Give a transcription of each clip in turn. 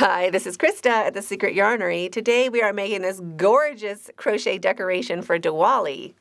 Hi, this is Krista at the Secret Yarnery. Today we are making this gorgeous crochet decoration for Diwali.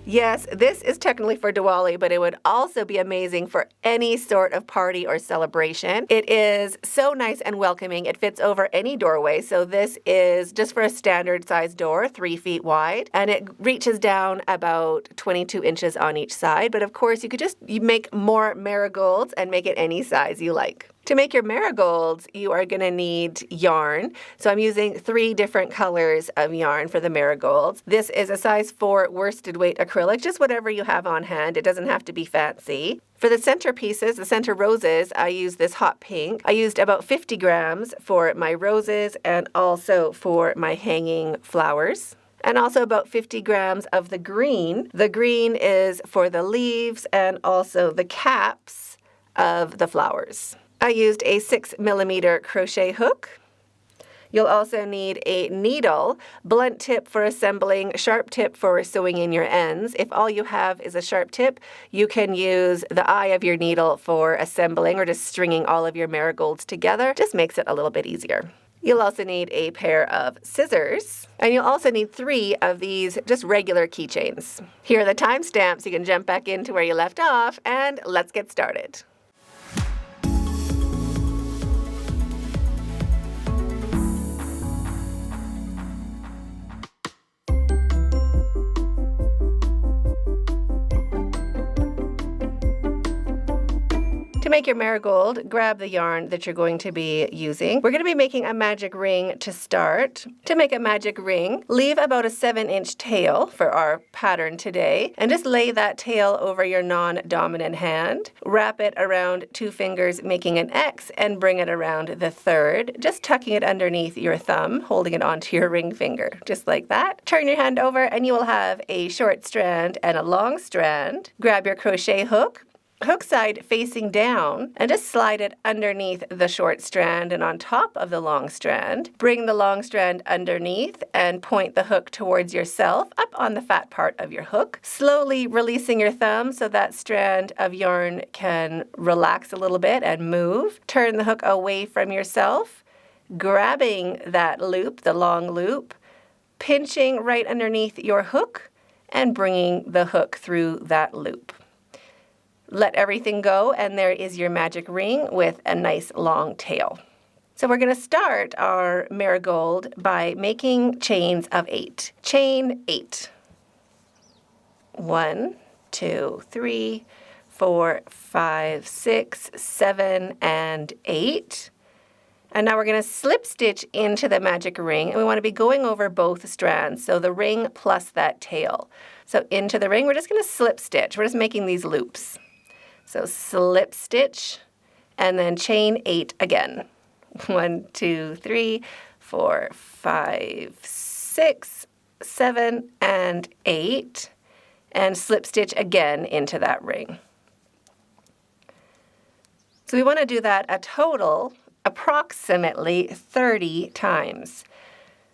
Yes, this is technically for Diwali, but it would also be amazing for any sort of party or celebration. It is so nice and welcoming. It fits over any doorway. So this is just for a standard size door, 3 feet wide, and it reaches down about 22 inches on each side. But of course, you make more marigolds and make it any size you like. To make your marigolds, you are going to need yarn. So I'm using 3 different colors of yarn for the marigolds. This is a size 4 worsted weight acrylic, just whatever you have on hand. It doesn't have to be fancy. For the centerpieces, the center roses, I used this hot pink. I used about 50 grams for my roses and also for my hanging flowers. And also about 50 grams of the green. The green is for the leaves and also the caps of the flowers. I used a 6mm crochet hook. You'll also need a needle, blunt tip for assembling, sharp tip for sewing in your ends. If all you have is a sharp tip, you can use the eye of your needle for assembling or just stringing all of your marigolds together. Just makes it a little bit easier. You'll also need a pair of scissors, and you'll also need 3 of these just regular keychains. Here are the timestamps. You can jump back into where you left off, and let's get started. To make your marigold, grab the yarn that you're going to be using. We're going to be making a magic ring to start. To make a magic ring, leave about a 7-inch tail for our pattern today, and just lay that tail over your non-dominant hand. Wrap it around 2 fingers, making an X, and bring it around the 3rd, just tucking it underneath your thumb, holding it onto your ring finger, just like that. Turn your hand over, and you will have a short strand and a long strand. Grab your crochet hook. Hook side facing down, and just slide it underneath the short strand and on top of the long strand. Bring the long strand underneath and point the hook towards yourself up on the fat part of your hook. Slowly releasing your thumb so that strand of yarn can relax a little bit and move. Turn the hook away from yourself, grabbing that loop, the long loop, pinching right underneath your hook and bringing the hook through that loop. Let everything go, and there is your magic ring with a nice long tail. So we're going to start our marigold by making chains of 8. Chain 8. 1, 2, 3, 4, 5, 6, 7, and 8. And now we're going to slip stitch into the magic ring, and we want to be going over both strands, so the ring plus that tail. So into the ring, we're just going to slip stitch. We're just making these loops. So slip stitch, and then chain 8 again. 1, 2, 3, 4, 5, 6, 7, and 8. And slip stitch again into that ring. So we want to do that a total approximately 30 times.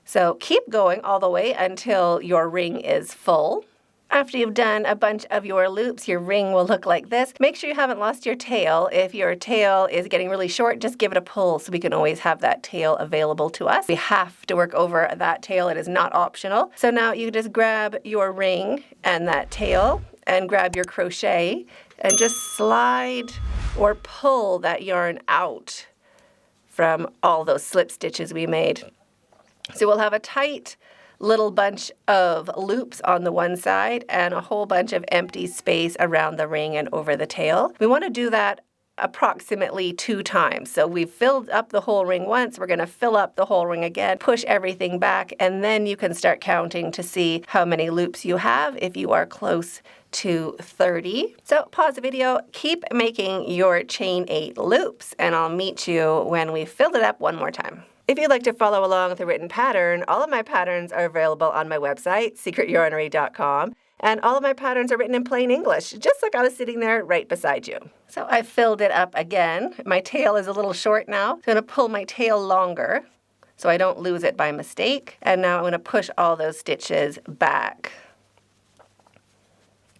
So keep going all the way until your ring is full. After you've done a bunch of your loops, your ring will look like this. Make sure you haven't lost your tail. If your tail is getting really short, just give it a pull so we can always have that tail available to us. We have to work over that tail. It is not optional. So now you just grab your ring and that tail and grab your crochet and just slide or pull that yarn out from all those slip stitches we made. So we'll have a tight little bunch of loops on the one side and a whole bunch of empty space around the ring and over the tail. We want to do that approximately 2 times. So we've filled up the whole ring once. We're going to fill up the whole ring again, push everything back, and then you can start counting to see how many loops you have if you are close to 30. So pause the video, keep making your chain 8 loops, and I'll meet you when we've filled it up one more time. If you'd like to follow along with the written pattern, all of my patterns are available on my website, secretyarnery.com, and all of my patterns are written in plain English, just like I was sitting there right beside you. So I filled it up again. My tail is a little short now. I'm going to pull my tail longer so I don't lose it by mistake. And now I'm going to push all those stitches back.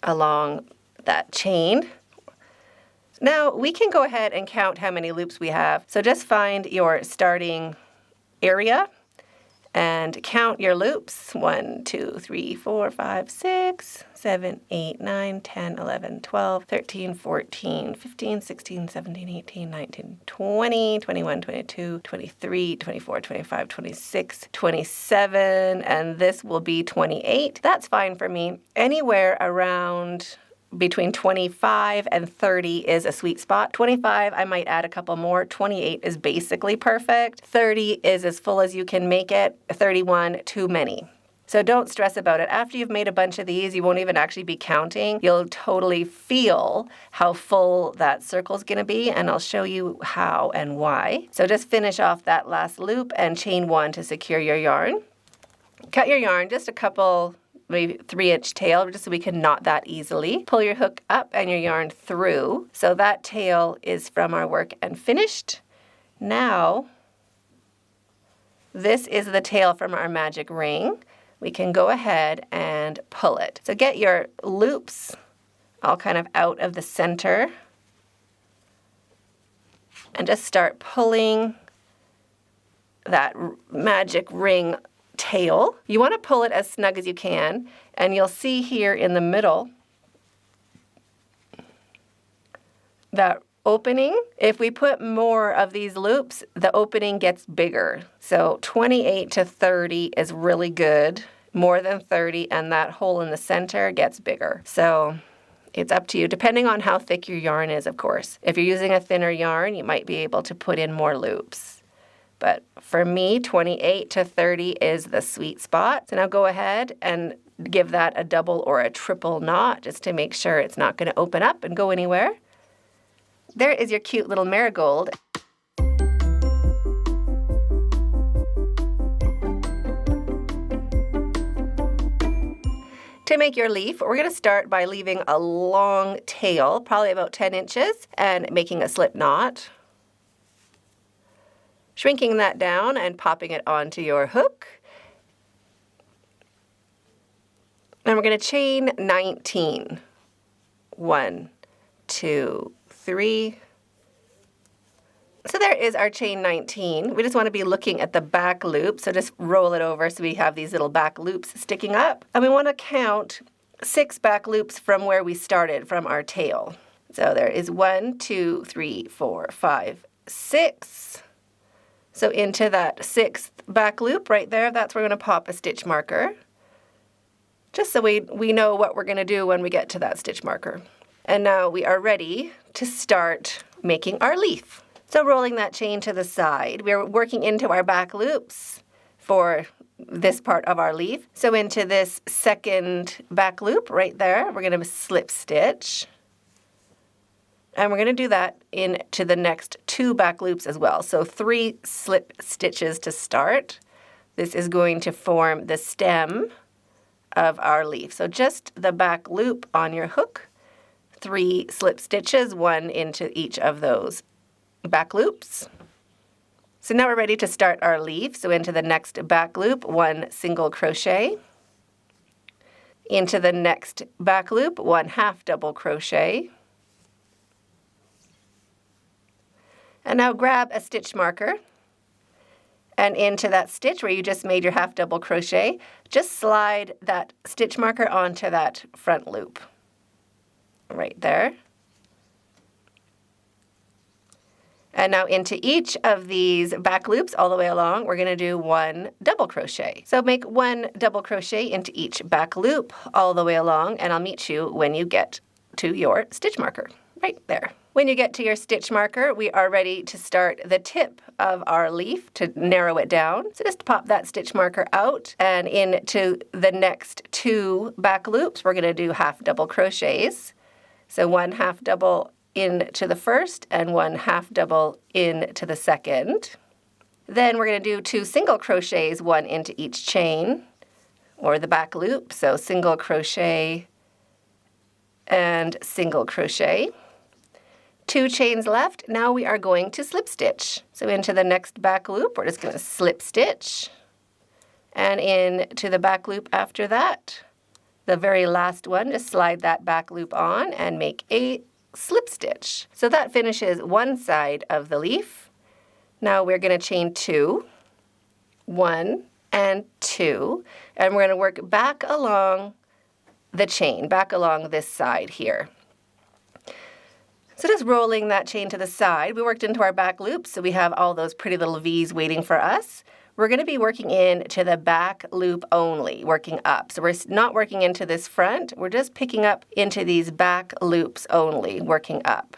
along that chain. Now we can go ahead and count how many loops we have. So just find your starting area and count your loops. 1, 2, 3, 4, 5, 6, 7, 8, 9, 10, 11, 12, 13, 14, 15, 16, 17, 18, 19, 20, 21, 22, 23, 24, 25, 26, 27, and this will be 28. That's fine for me. Anywhere around between 25 and 30 is a sweet spot. 25, I might add a couple more. 28 is basically perfect. 30 is as full as you can make it. 31, too many. So don't stress about it. After you've made a bunch of these, you won't even actually be counting. You'll totally feel how full that circle's going to be, and I'll show you how and why. So just finish off that last loop and chain 1 to secure your yarn. Cut your yarn just a couple, maybe 3-inch tail, just so we can knot that easily. Pull your hook up and your yarn through. So that tail is from our work and finished. Now, this is the tail from our magic ring. We can go ahead and pull it. So get your loops all kind of out of the center and just start pulling that magic ring tail. You want to pull it as snug as you can, and you'll see here in the middle that opening. If we put more of these loops, the opening gets bigger. So 28 to 30 is really good. More than 30, and that hole in the center gets bigger. So it's up to you, depending on how thick your yarn is, of course. If you're using a thinner yarn, you might be able to put in more loops. But for me, 28 to 30 is the sweet spot. So now go ahead and give that a double or a triple knot just to make sure it's not going to open up and go anywhere. There is your cute little marigold. To make your leaf, we're going to start by leaving a long tail, probably about 10 inches, and making a slip knot. Shrinking that down and popping it onto your hook. And we're going to chain 19. 1, 2, 3. So there is our chain 19. We just want to be looking at the back loop, so just roll it over so we have these little back loops sticking up. And we want to count 6 back loops from where we started, from our tail. So there is 1, 2, 3, 4, 5, 6. So into that 6th back loop right there, that's where we're going to pop a stitch marker, just so we know what we're going to do when we get to that stitch marker. And now we are ready to start making our leaf. So rolling that chain to the side, we're working into our back loops for this part of our leaf. So into this 2nd back loop right there, we're going to slip stitch. And we're going to do that into the next 2 back loops as well. So 3 slip stitches to start. This is going to form the stem of our leaf. So just the back loop on your hook, 3 slip stitches, 1 into each of those back loops. So now we're ready to start our leaf. So into the next back loop, 1 single crochet. Into the next back loop, 1 half double crochet. And now grab a stitch marker, and into that stitch where you just made your half double crochet, just slide that stitch marker onto that front loop right there. And now into each of these back loops all the way along, we're going to do 1 double crochet. So make 1 double crochet into each back loop all the way along, and I'll meet you when you get to your stitch marker right there. When you get to your stitch marker, we are ready to start the tip of our leaf to narrow it down. So just pop that stitch marker out, and into the next 2 back loops, we're going to do half double crochets. So 1 half double into the first and 1 half double into the second. Then we're going to do 2 single crochets, 1 into each chain or the back loop. So single crochet and single crochet. 2 chains left. Now we are going to slip stitch. So into the next back loop, we're just going to slip stitch. And into the back loop after that, the very last one, just slide that back loop on and make a slip stitch. So that finishes one side of the leaf. Now we're going to chain 2, 1 and 2, and we're going to work back along the chain, back along this side here. So just rolling that chain to the side, we worked into our back loop, so we have all those pretty little V's waiting for us. We're going to be working into the back loop only, working up. So we're not working into this front, we're just picking up into these back loops only, working up.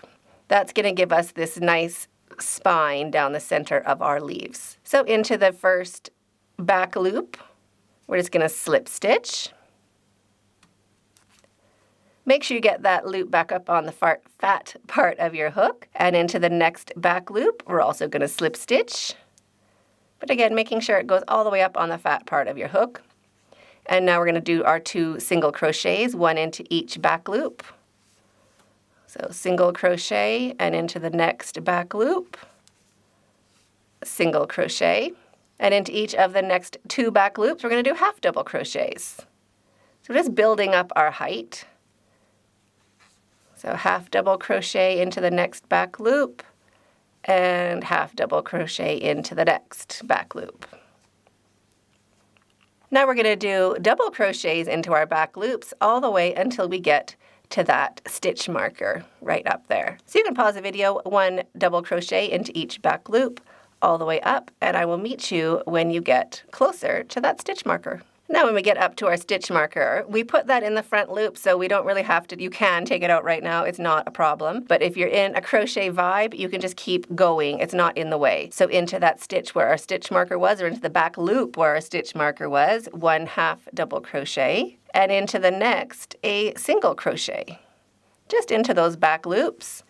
That's going to give us this nice spine down the center of our leaves. So into the first back loop, we're just going to slip stitch. Make sure you get that loop back up on the fat part of your hook. And into the next back loop, we're also going to slip stitch. But again, making sure it goes all the way up on the fat part of your hook. And now we're going to do our 2 single crochets, 1 into each back loop. So single crochet and into the next back loop, single crochet. And into each of the next 2 back loops, we're going to do half double crochets. So we're just building up our height. So half double crochet into the next back loop and half double crochet into the next back loop. Now we're going to do double crochets into our back loops all the way until we get to that stitch marker right up there. So you can pause the video, 1 double crochet into each back loop all the way up, and I will meet you when you get closer to that stitch marker. Now when we get up to our stitch marker, we put that in the front loop so we don't really have to, you can take it out right now, it's not a problem. But if you're in a crochet vibe, you can just keep going, it's not in the way. So into that stitch where our stitch marker was, or into the back loop where our stitch marker was, 1 half double crochet, and into the next, a single crochet. Just into those back loops.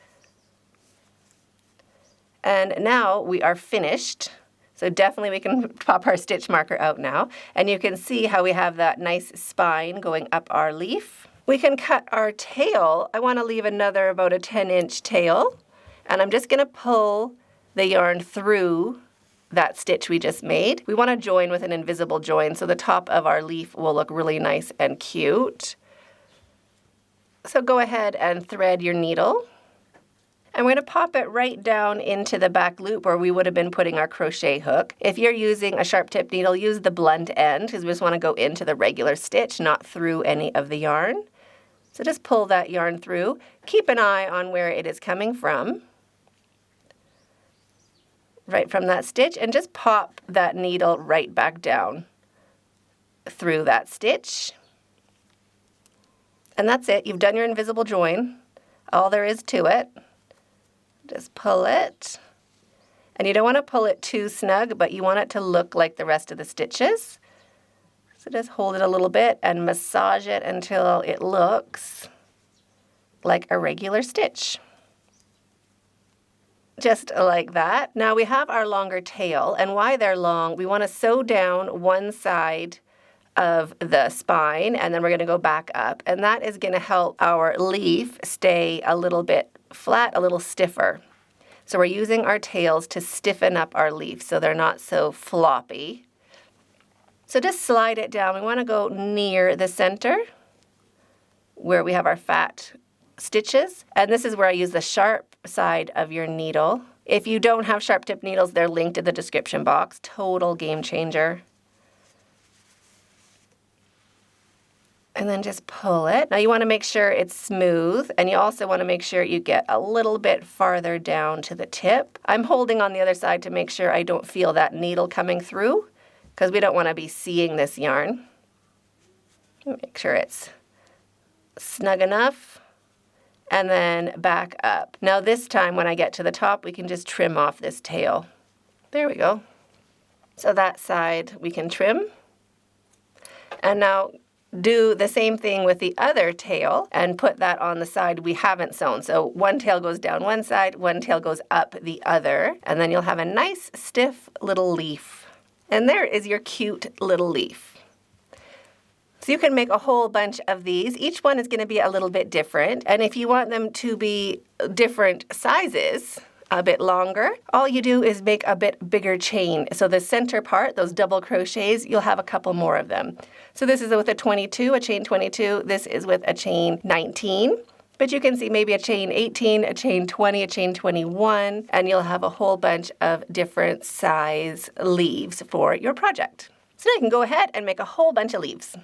And now we are finished. So definitely we can pop our stitch marker out now. And you can see how we have that nice spine going up our leaf. We can cut our tail. I want to leave another about a 10-inch tail. And I'm just going to pull the yarn through that stitch we just made. We want to join with an invisible join so the top of our leaf will look really nice and cute. So go ahead and thread your needle. And we're going to pop it right down into the back loop where we would have been putting our crochet hook. If you're using a sharp tip needle, use the blunt end because we just want to go into the regular stitch, not through any of the yarn. So just pull that yarn through. Keep an eye on where it is coming from. Right from that stitch, and just pop that needle right back down through that stitch. And that's it. You've done your invisible join. All there is to it. Just pull it. And you don't want to pull it too snug, but you want it to look like the rest of the stitches. So just hold it a little bit and massage it until it looks like a regular stitch. Just like that. Now we have our longer tail, and why they're long, we want to sew down one side of the spine, and then we're going to go back up, and that is going to help our leaf stay a little bit flat, a little stiffer. So we're using our tails to stiffen up our leaf so they're not so floppy. So just slide it down. We want to go near the center where we have our fat stitches, and this is where I use the sharp side of your needle. If you don't have sharp tip needles, they're linked in the description box. Total game changer. And then just pull it. Now you want to make sure it's smooth, and you also want to make sure you get a little bit farther down to the tip. I'm holding on the other side to make sure I don't feel that needle coming through, because we don't want to be seeing this yarn. Make sure it's snug enough, and then back up. Now this time when I get to the top, we can just trim off this tail. There we go. So that side we can trim. And now do the same thing with the other tail and put that on the side we haven't sewn. So one tail goes down one side, one tail goes up the other, and then you'll have a nice stiff little leaf. And there is your cute little leaf. So you can make a whole bunch of these. Each one is going to be a little bit different, and if you want them to be different sizes, a bit longer, all you do is make a bit bigger chain. So the center part, those double crochets, you'll have a couple more of them. So this is with a 22, a chain 22. This is with a chain 19. But you can see maybe a chain 18, a chain 20, a chain 21, and you'll have a whole bunch of different size leaves for your project. So now you can go ahead and make a whole bunch of leaves.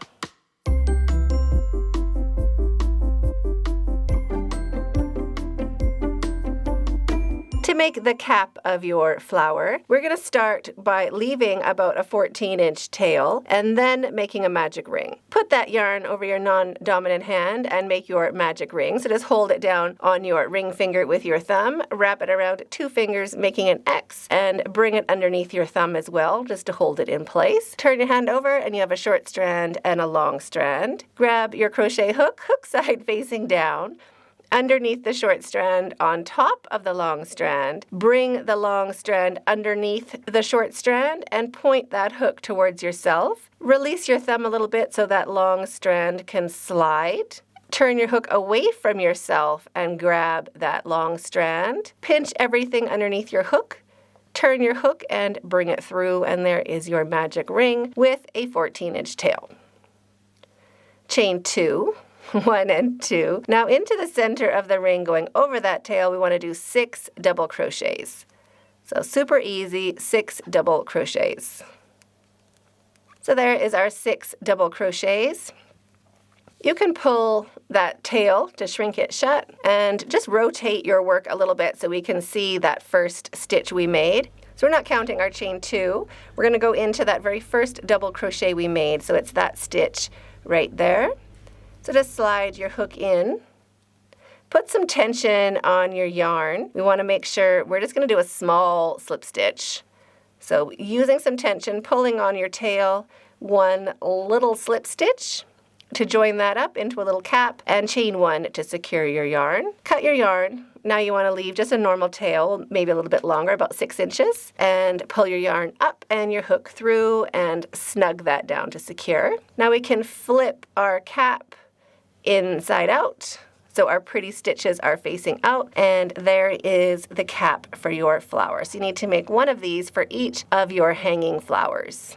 To make the cap of your flower, we're going to start by leaving about a 14-inch tail and then making a magic ring. Put that yarn over your non-dominant hand and make your magic ring. So just hold it down on your ring finger with your thumb, wrap it around 2 fingers, making an X, and bring it underneath your thumb as well, just to hold it in place. Turn your hand over and you have a short strand and a long strand. Grab your crochet hook, hook side facing down, underneath the short strand on top of the long strand. Bring the long strand underneath the short strand and point that hook towards yourself. Release your thumb a little bit so that long strand can slide. Turn your hook away from yourself and grab that long strand. Pinch everything underneath your hook. Turn your hook and bring it through, and there is your magic ring with a 14-inch tail. Chain 2. 1 and 2. Now into the center of the ring going over that tail, we want to do 6 double crochets. So super easy, 6 double crochets. So there is our 6 double crochets. You can pull that tail to shrink it shut and just rotate your work a little bit so we can see that first stitch we made. So we're not counting our chain 2. We're going to go into that very first double crochet we made. So it's that stitch right there. So just slide your hook in. Put some tension on your yarn. We want to make sure we're just going to do a small slip stitch. So using some tension, pulling on your tail, 1 little slip stitch to join that up into a little cap, and chain 1 to secure your yarn. Cut your yarn. Now you want to leave just a normal tail, maybe a little bit longer, about 6 inches, and pull your yarn up and your hook through and snug that down to secure. Now we can flip our cap inside out, so our pretty stitches are facing out, and there is the cap for your flower. So you need to make 1 of these for each of your hanging flowers.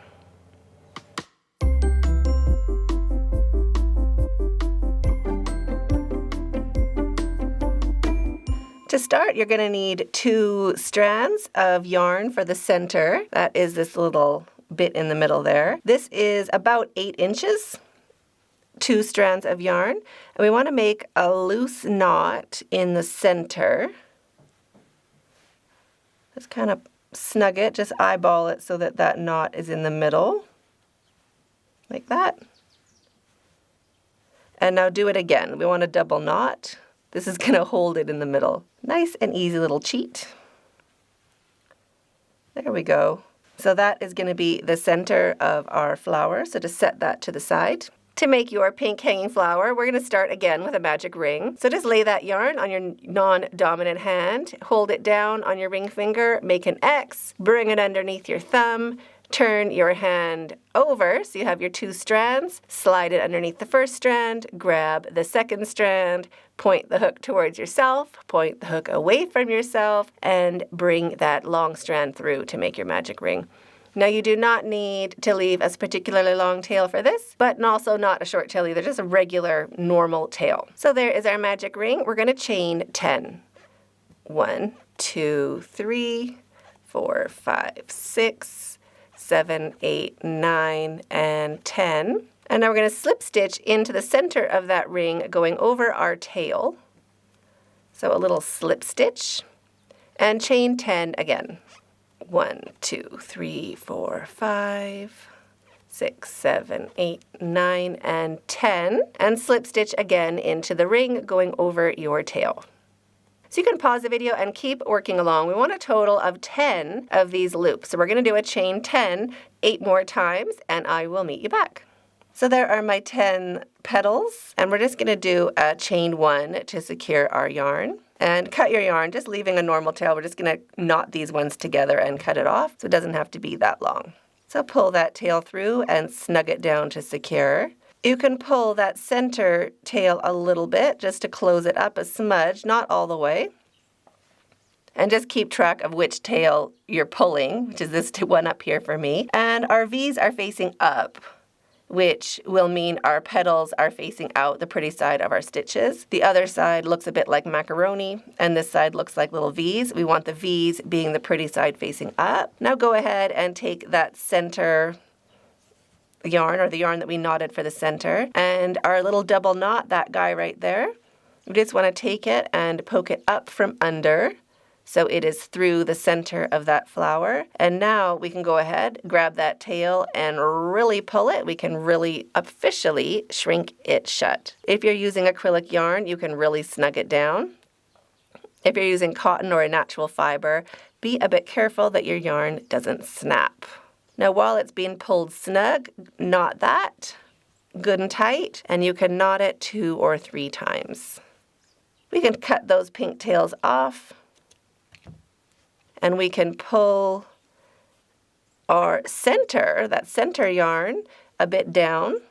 To start, you're going to need 2 strands of yarn for the center. That is this little bit in the middle there. This is about 8 inches. 2 strands of yarn, and we want to make a loose knot in the center. Just kind of snug it, just eyeball it so that that knot is in the middle, like that. And now do it again. We want a double knot. This is going to hold it in the middle. Nice and easy little cheat. There we go. So that is going to be the center of our flower, so just set that to the side. To make your pink hanging flower, we're going to start again with a magic ring. So just lay that yarn on your non-dominant hand, hold it down on your ring finger, make an X, bring it underneath your thumb, turn your hand over so you have your 2 strands, slide it underneath the first strand, grab the second strand, point the hook towards yourself, point the hook away from yourself, and bring that long strand through to make your magic ring. Now you do not need to leave a particularly long tail for this, but also not a short tail either, just a regular normal tail. So there is our magic ring. We're going to chain 10. 1, 2, 3, 4, 5, 6, 7, 8, 9, and 10. And now we're going to slip stitch into the center of that ring going over our tail. So a little slip stitch and chain 10 again. 1, 2, 3, 4, 5, 6, 7, 8, 9, and 10. And slip stitch again into the ring going over your tail. So you can pause the video and keep working along. We want a total of 10 of these loops. So we're going to do a chain 10 8 more times, and I will meet you back. So there are my 10 petals, and we're just going to do a chain 1 to secure our yarn. And cut your yarn, just leaving a normal tail. We're just going to knot these ones together and cut it off, so it doesn't have to be that long. So pull that tail through and snug it down to secure. You can pull that center tail a little bit just to close it up a smudge, not all the way. And just keep track of which tail you're pulling, which is this one up here for me. And our V's are facing up, which will mean our petals are facing out the pretty side of our stitches. The other side looks a bit like macaroni, and this side looks like little V's. We want the V's being the pretty side facing up. Now go ahead and take that center yarn, or the yarn that we knotted for the center, and our little double knot, that guy right there. We just want to take it and poke it up from under, so it is through the center of that flower. And now we can go ahead, grab that tail and really pull it. We can really officially shrink it shut. If you're using acrylic yarn, you can really snug it down. If you're using cotton or a natural fiber, be a bit careful that your yarn doesn't snap. Now while it's being pulled snug, knot that good and tight, and you can knot it 2 or 3 times. We can cut those pink tails off. And we can pull our center, that center yarn, a bit down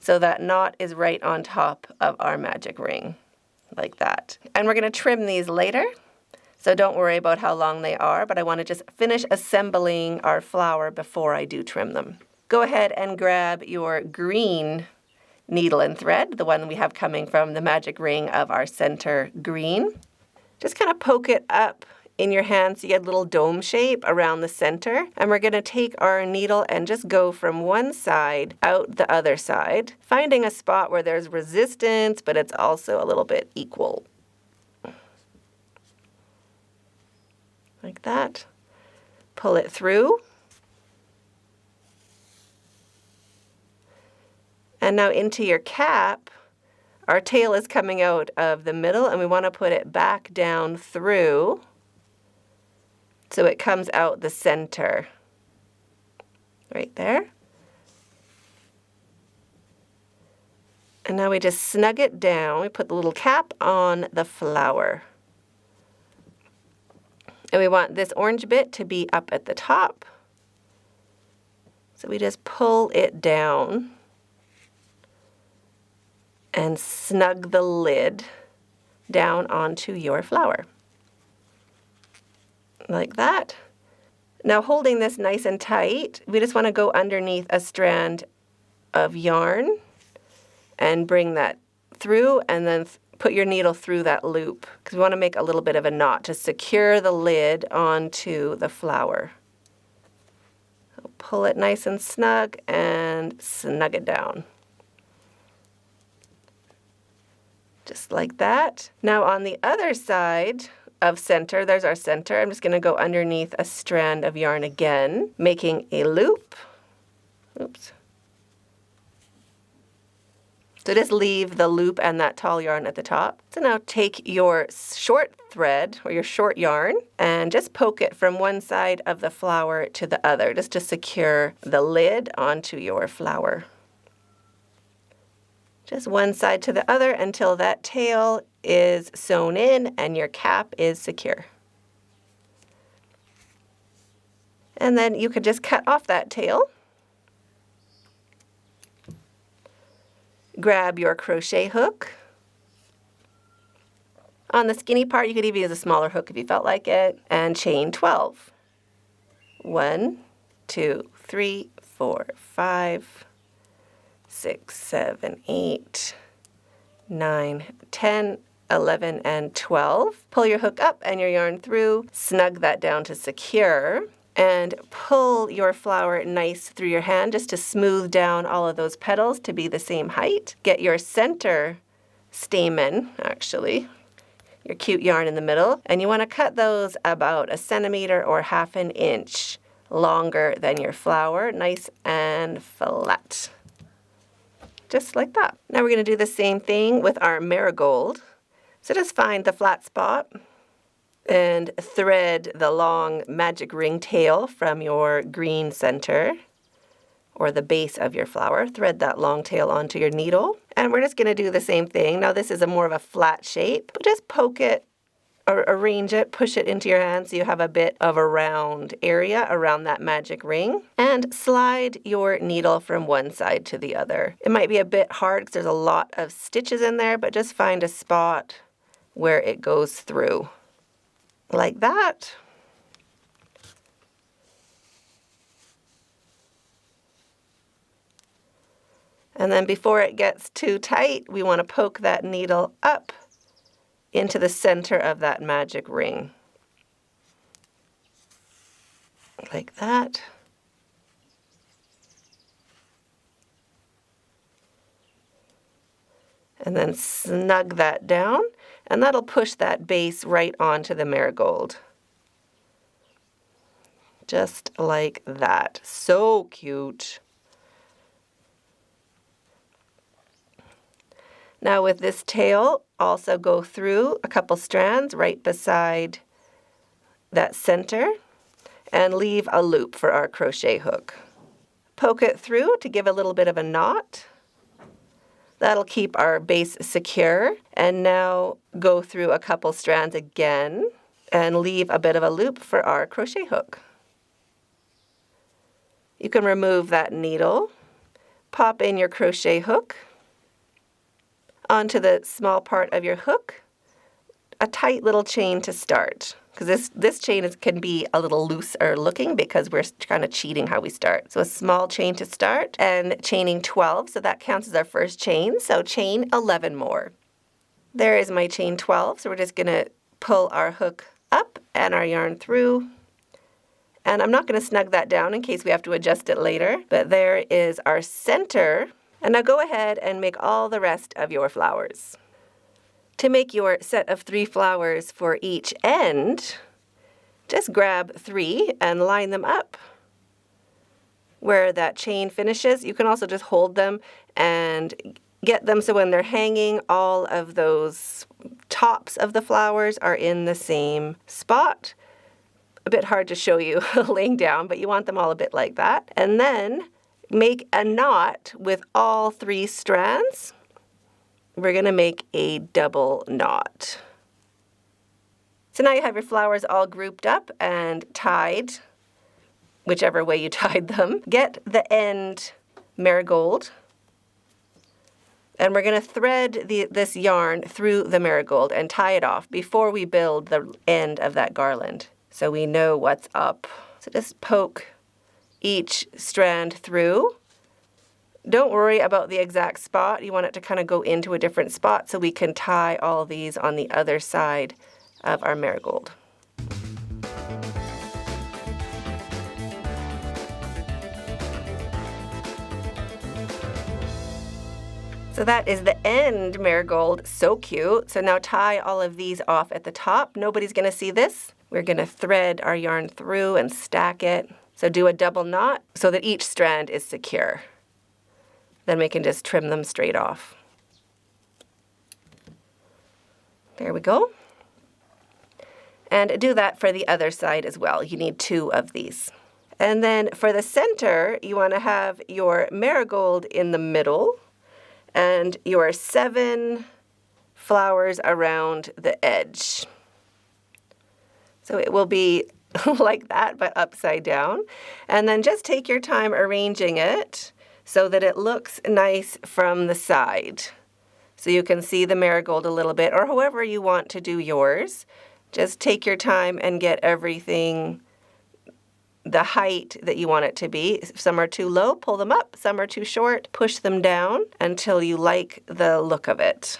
so that knot is right on top of our magic ring, like that. And we're going to trim these later, so don't worry about how long they are, but I want to just finish assembling our flower before I do trim them. Go ahead and grab your green needle and thread, the one we have coming from the magic ring of our center green. Just kind of poke it up in your hand so you get a little dome shape around the center. And we're going to take our needle and just go from one side out the other side, finding a spot where there's resistance, but it's also a little bit equal. Like that. Pull it through. And now into your cap, our tail is coming out of the middle, and we want to put it back down through so it comes out the center, right there. And now we just snug it down. We put the little cap on the flower. And we want this orange bit to be up at the top. So we just pull it down and snug the lid down onto your flower. Like that. Now holding this nice and tight, we just want to go underneath a strand of yarn and bring that through, and then put your needle through that loop, because we want to make a little bit of a knot to secure the lid onto the flower. So pull it nice and snug and snug it down. Just like that. Now on the other side of center, there's our center. I'm just going to go underneath a strand of yarn again, making a loop. Oops. So just leave the loop and that tall yarn at the top. So now take your short thread or your short yarn and just poke it from one side of the flower to the other, just to secure the lid onto your flower. Just one side to the other until that tail is sewn in and your cap is secure. And then you could just cut off that tail. Grab your crochet hook. On the skinny part, you could even use a smaller hook if you felt like it, and chain 12. 1, 2, 3, 4, 5, 6, 7, 8, 9, 10, 11, and 12. Pull your hook up and your yarn through, snug that down to secure, and pull your flower nice through your hand just to smooth down all of those petals to be the same height. Get your center stamen, actually, your cute yarn in the middle, and you want to cut those about 1 centimeter or 1/2 inch longer than your flower, nice and flat. Just like that. Now we're going to do the same thing with our marigold. So just find the flat spot and thread the long magic ring tail from your green center or the base of your flower. Thread that long tail onto your needle. And we're just going to do the same thing. Now this is more of a flat shape, but just poke it or arrange it, push it into your hand so you have a bit of a round area around that magic ring, and slide your needle from one side to the other. It might be a bit hard because there's a lot of stitches in there, but just find a spot where it goes through. like that. And then before it gets too tight, we want to poke that needle up into the center of that magic ring. Like that. And then snug that down, and that'll push that base right onto the marigold. Just like that. So cute. Now with this tail, also go through a couple strands right beside that center and leave a loop for our crochet hook. Poke it through to give a little bit of a knot. That'll keep our base secure. And now go through a couple strands again and leave a bit of a loop for our crochet hook. You can remove that needle, pop in your crochet hook onto the small part of your hook, a tight little chain to start. Because this chain can be a little looser looking because we're kind of cheating how we start. So a small chain to start and chaining 12, so that counts as our first chain. So chain 11 more. There is my chain 12, so we're just going to pull our hook up and our yarn through. And I'm not going to snug that down in case we have to adjust it later, but there is our center. And now go ahead and make all the rest of your flowers. To make your set of 3 flowers for each end, just grab 3 and line them up where that chain finishes. You can also just hold them and get them so when they're hanging, all of those tops of the flowers are in the same spot. A bit hard to show you laying down, but you want them all a bit like that. And then make a knot with all 3 strands. We're going to make a double knot. So now you have your flowers all grouped up and tied, whichever way you tied them. Get the end marigold, and we're going to thread this yarn through the marigold and tie it off before we build the end of that garland, so we know what's up. So just poke each strand through. Don't worry about the exact spot. You want it to kind of go into a different spot so we can tie all these on the other side of our marigold. So that is the end marigold. So cute. So now tie all of these off at the top. Nobody's going to see this. We're going to thread our yarn through and stack it. So do a double knot so that each strand is secure. Then we can just trim them straight off. There we go. And do that for the other side as well. You need 2 of these. And then for the center, you want to have your marigold in the middle and your 7 flowers around the edge. So it will be like that, but upside down. And then just take your time arranging it so that it looks nice from the side. So you can see the marigold a little bit, or however you want to do yours. Just take your time and get everything the height that you want it to be. If some are too low, pull them up. Some are too short, push them down until you like the look of it.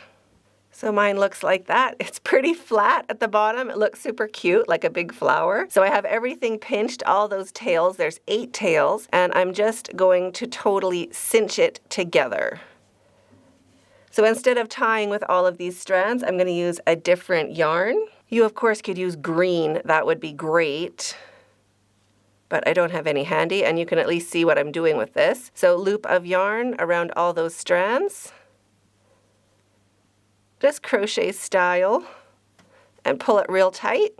So mine looks like that. It's pretty flat at the bottom. It looks super cute, like a big flower. So I have everything pinched, all those tails. There's 8 tails, and I'm just going to totally cinch it together. So instead of tying with all of these strands, I'm going to use a different yarn. You, of course, could use green. That would be great. But I don't have any handy, and you can at least see what I'm doing with this. So loop of yarn around all those strands. Just crochet style and pull it real tight.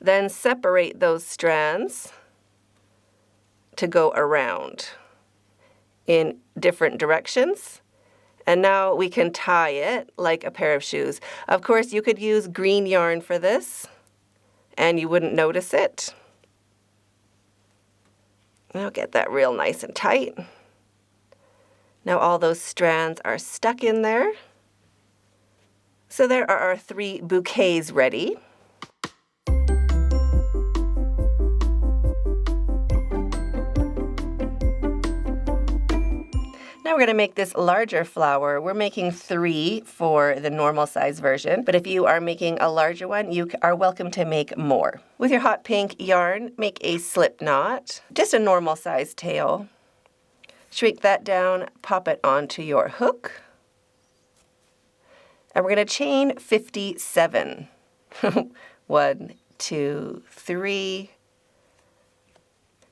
Then separate those strands to go around in different directions. And now we can tie it like a pair of shoes. Of course, you could use green yarn for this and you wouldn't notice it. Now get that real nice and tight. Now all those strands are stuck in there. So there are our 3 bouquets ready. we're going to make this larger flower. We're making 3 for the normal size version, but if you are making a larger one, you are welcome to make more. With your hot pink yarn, make a slip knot, just a normal size tail. Shrink that down, pop it onto your hook, and we're going to chain 57. 1, 2, 3,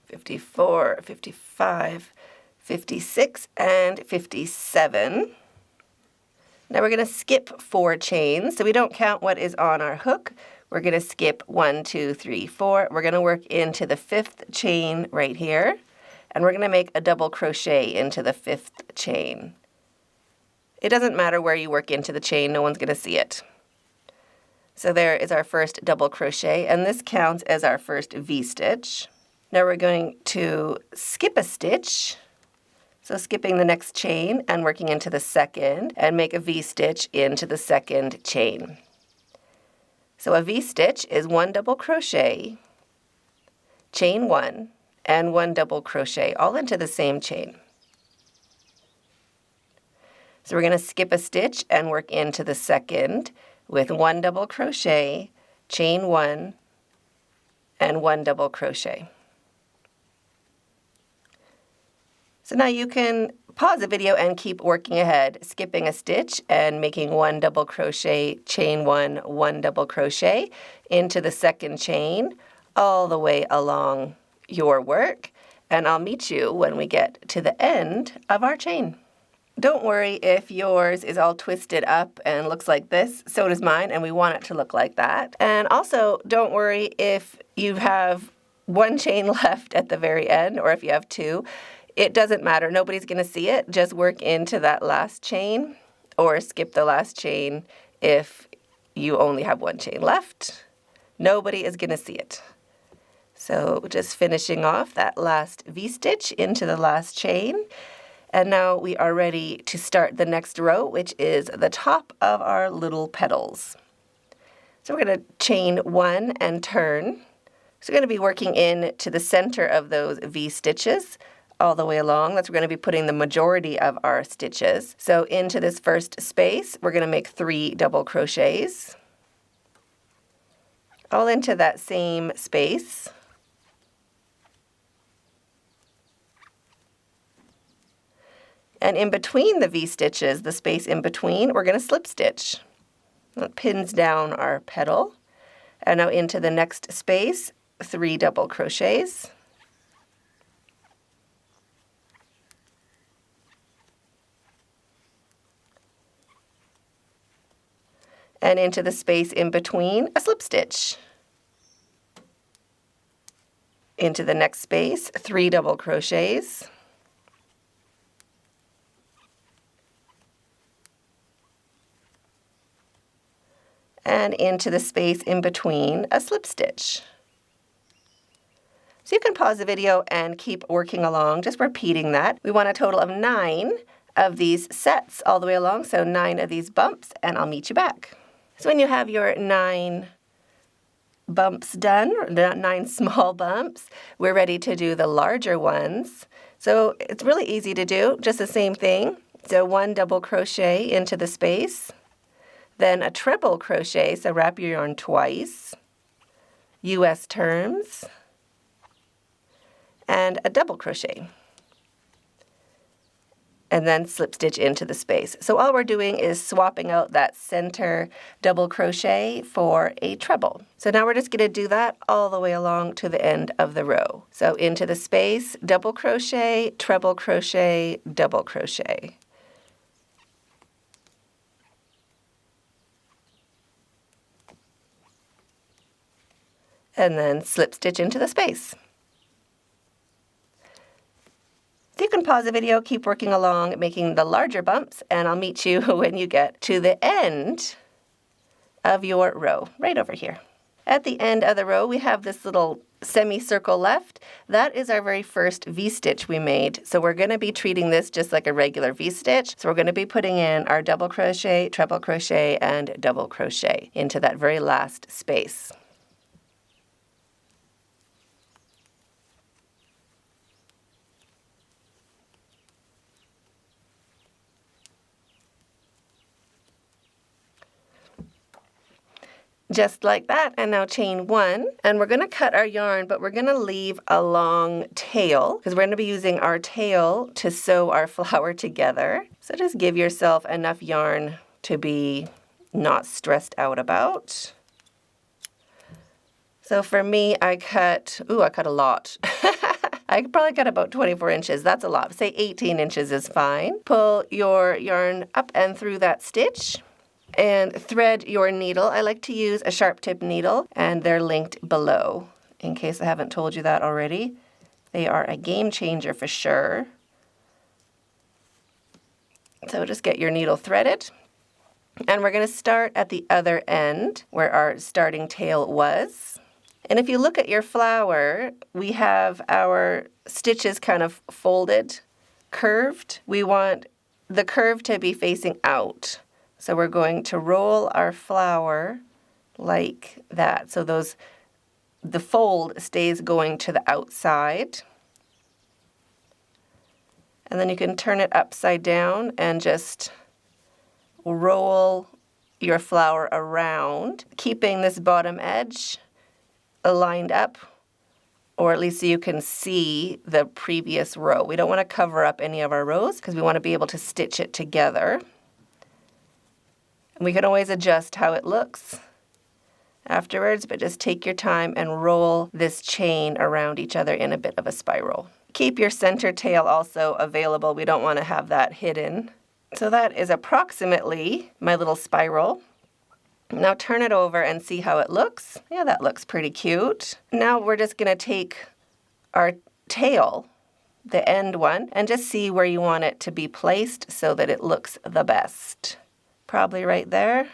54, 55, 56, and 57. Now we're going to skip 4 chains, so we don't count what is on our hook. We're going to skip 1, 2, 3, 4. We're going to work into the 5th chain right here, and we're going to make a double crochet into the 5th chain. It doesn't matter where you work into the chain, no one's going to see it. So there is our first double crochet, and this counts as our first V-stitch. Now we're going to skip a stitch, so skipping the next chain and working into the 2nd, and make a V-stitch into the 2nd chain. So a V-stitch is 1 double crochet, chain 1, and 1 double crochet, all into the same chain. So we're going to skip a stitch and work into the 2nd with 1 double crochet, chain 1, and 1 double crochet. So now you can pause the video and keep working ahead, skipping a stitch and making 1 double crochet, chain 1, 1 double crochet into the 2nd chain all the way along your work, and I'll meet you when we get to the end of our chain. Don't worry if yours is all twisted up and looks like this. So does mine, and we want it to look like that. And also, don't worry if you have 1 chain left at the very end, or if you have 2. It doesn't matter. Nobody's going to see it. Just work into that last chain, or skip the last chain if you only have 1 chain left. Nobody is going to see it. So just finishing off that last V-stitch into the last chain. And now we are ready to start the next row, which is the top of our little petals. So we're going to chain 1 and turn. So we're going to be working in to the center of those V-stitches all the way along. That's where we're going to be putting the majority of our stitches. So into this first space, we're going to make 3 double crochets, all into that same space. And in between the V-stitches, the space in between, we're going to slip stitch. That pins down our petal. And now into the next space, 3 double crochets. And into the space in between, a slip stitch. Into the next space, 3 double crochets. And into the space in between, a slip stitch. So you can pause the video and keep working along, just repeating that. We want a total of 9 of these sets all the way along, so 9 of these bumps, and I'll meet you back. So when you have your 9 bumps done, or 9 small bumps, we're ready to do the larger ones. So it's really easy to do, just the same thing. So 1 double crochet into the space, then a treble crochet, so wrap your yarn twice, US turns, and a double crochet, and then slip stitch into the space. So all we're doing is swapping out that center double crochet for a treble. So now we're just going to do that all the way along to the end of the row. So into the space, double crochet, treble crochet, double crochet. And then slip stitch into the space. So you can pause the video, keep working along, making the larger bumps, and I'll meet you when you get to the end of your row, right over here. At the end of the row, we have this little semicircle left. That is our very first V-stitch we made. So we're going to be treating this just like a regular V-stitch. So we're going to be putting in our double crochet, treble crochet, and double crochet into that very last space. Just like that. And now chain 1, and we're going to cut our yarn, but we're going to leave a long tail because we're going to be using our tail to sew our flower together. So just give yourself enough yarn to be not stressed out about. So for me, I cut a lot. I could probably cut about 24 inches. That's a lot. Say 18 inches is fine. Pull your yarn up and through that stitch and thread your needle. I like to use a sharp tip needle, and they're linked below in case I haven't told you that already. They are a game changer for sure. So just get your needle threaded. And we're going to start at the other end where our starting tail was. And if you look at your flower, we have our stitches kind of folded, curved. We want the curve to be facing out. So we're going to roll our flower like that. So the fold stays going to the outside. And then you can turn it upside down and just roll your flower around, keeping this bottom edge lined up, or at least so you can see the previous row. We don't want to cover up any of our rows because we want to be able to stitch it together. And we can always adjust how it looks afterwards, but just take your time and roll this chain around each other in a bit of a spiral. Keep your center tail also available. We don't want to have that hidden. So that is approximately my little spiral. Now turn it over and see how it looks. Yeah, that looks pretty cute. Now we're just going to take our tail, the end one, and just see where you want it to be placed so that it looks the best. Probably right there.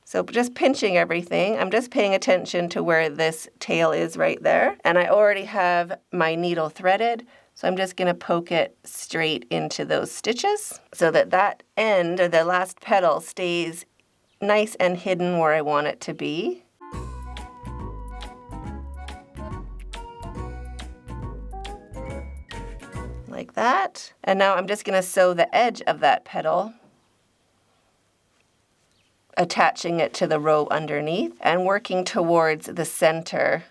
So just pinching everything. I'm just paying attention to where this tail is right there. And I already have my needle threaded. So I'm just going to poke it straight into those stitches so that that end, or the last petal, stays nice and hidden where I want it to be. Like that. And now I'm just going to sew the edge of that petal, attaching it to the row underneath and working towards the center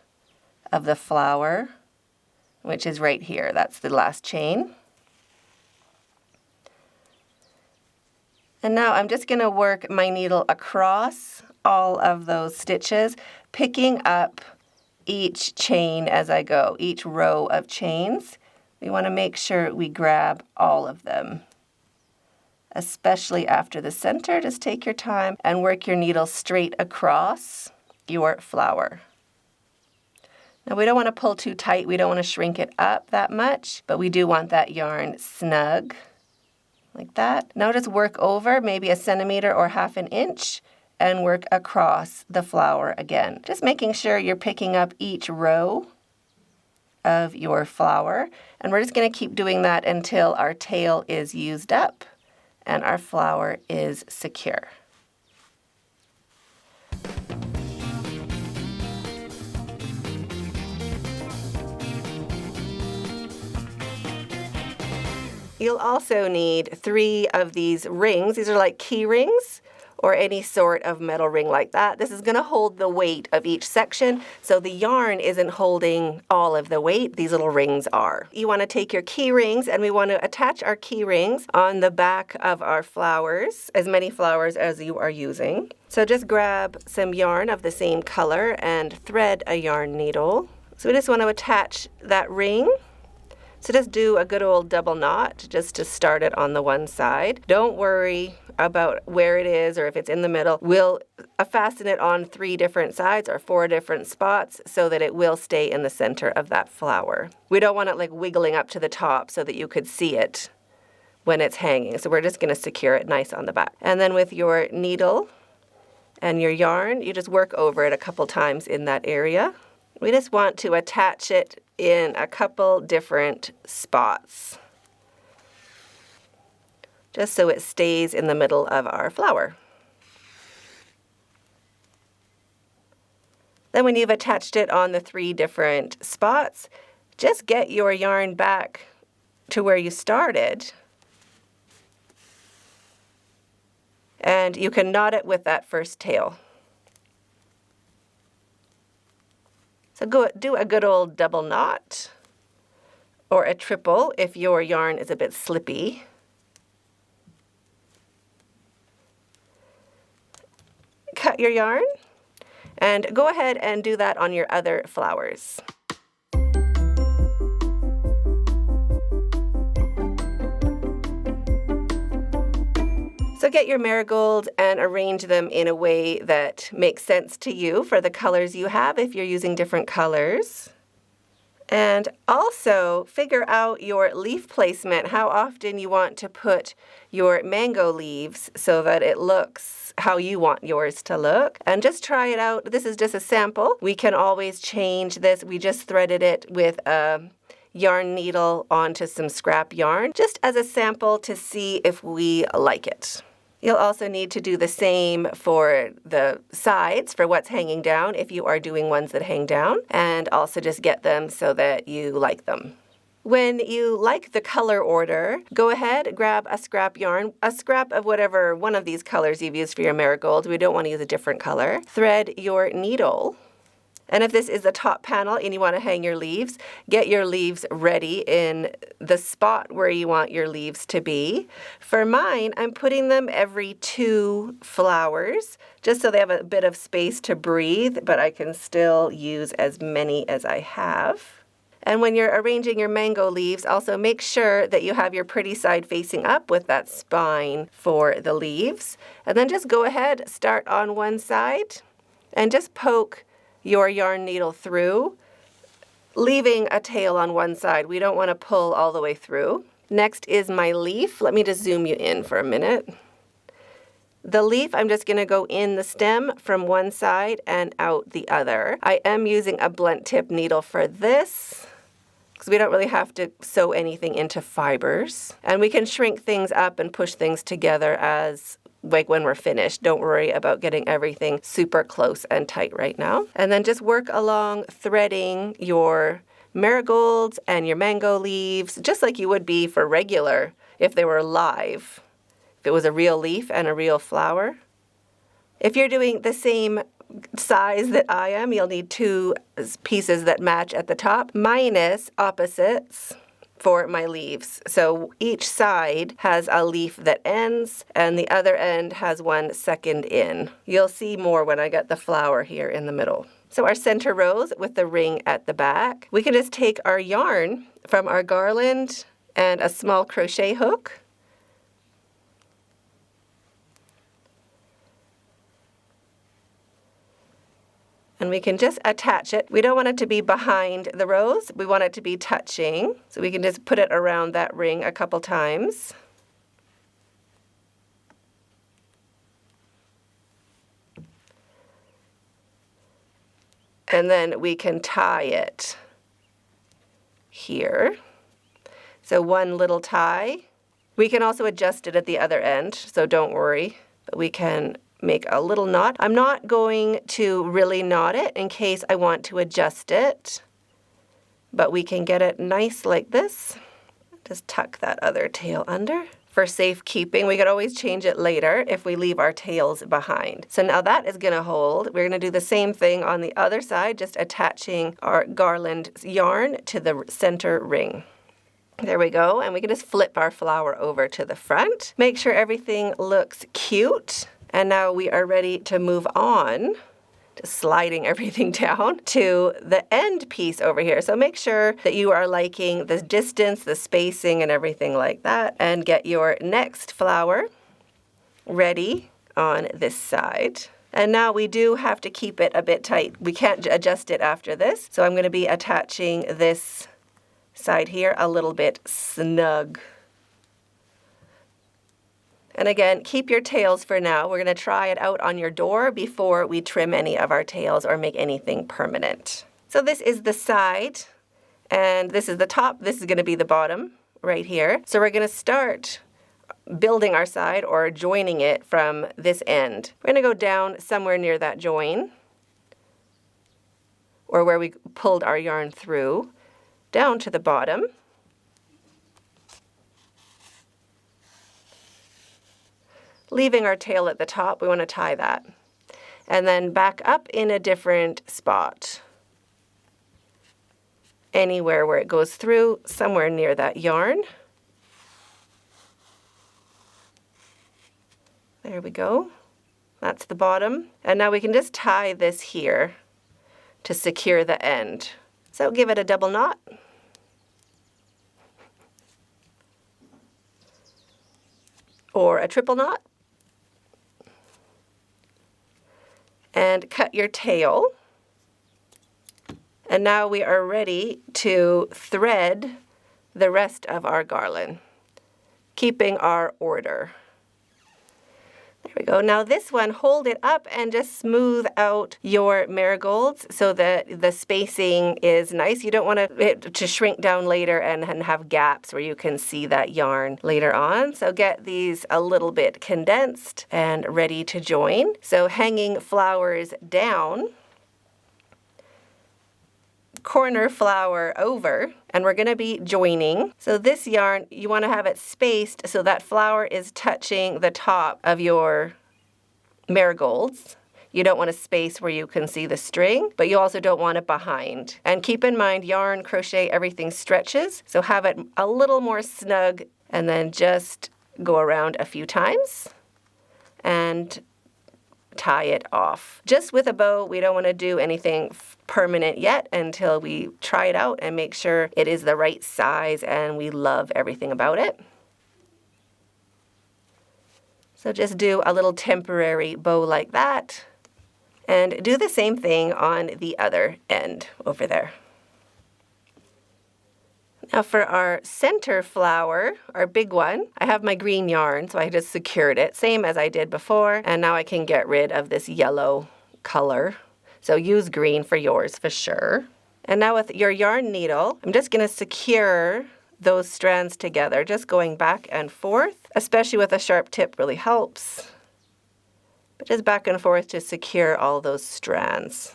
of the flower, which is right here. That's the last chain. And now I'm just going to work my needle across all of those stitches, picking up each chain as I go, each row of chains. We want to make sure we grab all of them, especially after the center. Just take your time and work your needle straight across your flower. Now we don't want to pull too tight, we don't want to shrink it up that much, but we do want that yarn snug, like that. Now just work over maybe 1 centimeter or 1/2 inch and work across the flower again. Just making sure you're picking up each row of your flower. And we're just going to keep doing that until our tail is used up and our flower is secure. You'll also need 3 of these rings. These are like key rings or any sort of metal ring like that. This is going to hold the weight of each section, so the yarn isn't holding all of the weight. These little rings are. You want to take your key rings, and we want to attach our key rings on the back of our flowers, as many flowers as you are using. So just grab some yarn of the same color and thread a yarn needle. So we just want to attach that ring. So just do a good old double knot just to start it on the one side. Don't worry about where it is or if it's in the middle. We'll fasten it on 3 different sides or 4 different spots so that it will stay in the center of that flower. We don't want it like wiggling up to the top so that you could see it when it's hanging. So we're just going to secure it nice on the back. And then with your needle and your yarn, you just work over it a couple times in that area. We just want to attach it in a couple different spots, just so it stays in the middle of our flower. Then when you've attached it on the 3 different spots, just get your yarn back to where you started, and you can knot it with that first tail. So do a good old double knot or a triple if your yarn is a bit slippy. Cut your yarn and go ahead and do that on your other flowers. So get your marigolds and arrange them in a way that makes sense to you for the colors you have if you're using different colors. And also figure out your leaf placement, how often you want to put your mango leaves so that it looks how you want yours to look. And just try it out. This is just a sample. We can always change this. We just threaded it with a yarn needle onto some scrap yarn, just as a sample to see if we like it. You'll also need to do the same for the sides for what's hanging down if you are doing ones that hang down, and also just get them so that you like them. When you like the color order, go ahead, grab a scrap yarn, a scrap of whatever one of these colors you've used for your marigolds. We don't want to use a different color. Thread your needle. And if this is the top panel and you want to hang your leaves, get your leaves ready in the spot where you want your leaves to be. For mine, I'm putting them every 2 flowers, just so they have a bit of space to breathe, but I can still use as many as I have. And when you're arranging your mango leaves, also make sure that you have your pretty side facing up with that spine for the leaves. And then just go ahead, start on one side, and just poke your yarn needle through, leaving a tail on one side. We don't want to pull all the way through. Next is my leaf. Let me just zoom you in for a minute. The leaf, I'm just going to go in the stem from one side and out the other. I am using a blunt tip needle for this, because we don't really have to sew anything into fibers. And we can shrink things up and push things together as like when we're finished. Don't worry about getting everything super close and tight right now. And then just work along threading your marigolds and your mango leaves, just like you would be for regular if they were live. If it was a real leaf and a real flower. If you're doing the same size that I am, you'll need 2 pieces that match at the top, minus opposites for my leaves. So each side has a leaf that ends and the other end has one second in. You'll see more when I get the flower here in the middle. So our center rows with the ring at the back, we can just take our yarn from our garland and a small crochet hook. And we can just attach it. We don't want it to be behind the rows. We want it to be touching. So we can just put it around that ring a couple times. And then we can tie it here. So one little tie. We can also adjust it at the other end, so don't worry. But we can make a little knot. I'm not going to really knot it in case I want to adjust it, but we can get it nice like this. Just tuck that other tail under. For safekeeping, we could always change it later if we leave our tails behind. So now that is going to hold. We're going to do the same thing on the other side, just attaching our garland yarn to the center ring. There we go, and we can just flip our flower over to the front. Make sure everything looks cute. And now we are ready to move on, just sliding everything down to the end piece over here. So make sure that you are liking the distance, the spacing, and everything like that. And get your next flower ready on this side. And now we do have to keep it a bit tight. We can't adjust it after this. So I'm going to be attaching this side here a little bit snug. And again, keep your tails for now. We're going to try it out on your door before we trim any of our tails or make anything permanent. So this is the side, and this is the top. This is going to be the bottom right here. So we're going to start building our side or joining it from this end. We're going to go down somewhere near that join, or where we pulled our yarn through, down to the bottom. Leaving our tail at the top, we want to tie that. And then back up in a different spot. anywhere where it goes through, somewhere near that yarn. There we go. That's the bottom. And now we can just tie this here to secure the end. So give it a double knot. Or a triple knot. And cut your tail. And now we are ready to thread the rest of our garland, keeping our order. There we go. Now this one, hold it up and just smooth out your marigolds so that the spacing is nice. You don't want it to shrink down later and have gaps where you can see that yarn later on. So get these a little bit condensed and ready to join. So hanging flowers down, corner flower over, and we're going to be joining. So this yarn, you want to have it spaced so that flower is touching the top of your marigolds. You don't want to space where you can see the string, but you also don't want it behind. And keep in mind, yarn, crochet, everything stretches, so have it a little more snug and then just go around a few times and tie it off. Just with a bow, we don't want to do anything permanent yet until we try it out and make sure it is the right size and we love everything about it. So just do a little temporary bow like that and do the same thing on the other end over there. Now for our center flower, our big one, I have my green yarn, so I just secured it, same as I did before, and now I can get rid of this yellow color. So use green for yours for sure. And now with your yarn needle, I'm just going to secure those strands together, just going back and forth, especially with a sharp tip really helps. But just back and forth to secure all those strands,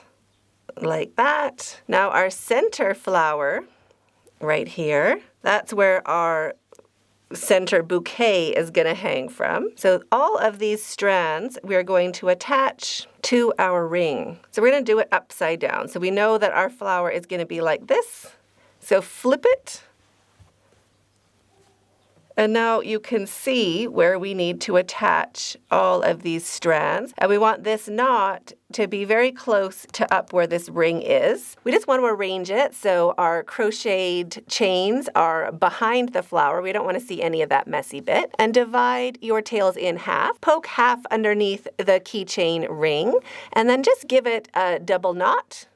like that. Now our center flower, right here, that's where our center bouquet is going to hang from. So all of these strands we're going to attach to our ring. So we're going to do it upside down. So we know that our flower is going to be like this. So flip it. And now you can see where we need to attach all of these strands. And we want this knot to be very close to up where this ring is. We just want to arrange it so our crocheted chains are behind the flower. We don't want to see any of that messy bit. And divide your tails in half. Poke half underneath the keychain ring. And then just give it a double knot,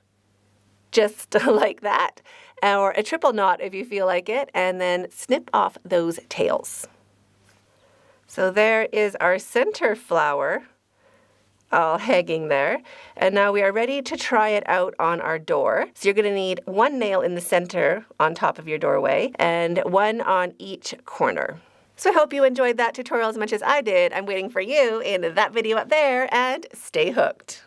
just like that. Or a triple knot if you feel like it, and then snip off those tails. So there is our center flower all hanging there. And now we are ready to try it out on our door. So you're going to need one nail in the center on top of your doorway and one on each corner. So I hope you enjoyed that tutorial as much as I did. I'm waiting for you in that video up there, and stay hooked.